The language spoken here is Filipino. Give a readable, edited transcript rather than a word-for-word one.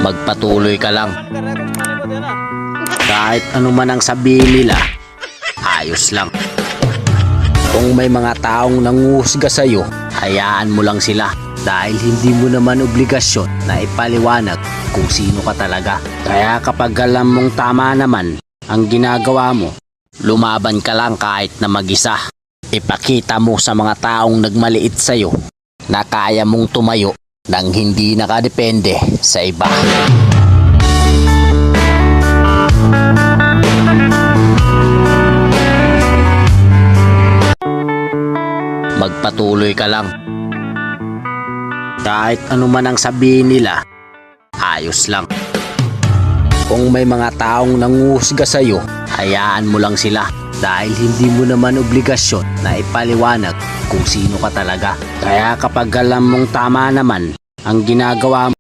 Magpatuloy ka lang. Kahit ano man ang sabihin nila, ayos lang. Kung may mga taong nanguhusga sa'yo, hayaan mo lang sila. Dahil hindi mo naman obligasyon na ipaliwanag kung sino ka talaga. Kaya kapag alam mong tama naman ang ginagawa mo, lumaban ka lang kahit na mag-isa. Ipakita mo sa mga taong nagmaliit sa'yo na kaya mong tumayo nang hindi nakadepende sa iba. Magpatuloy ka lang. Kahit ano man ang sabihin nila, ayos lang. Kung may mga taong nanguhusga sa'yo, hayaan mo lang sila. Dahil hindi mo naman obligasyon na ipaliwanag kung sino ka talaga. Kaya kapag alam mong tama naman ang ginagawa mo,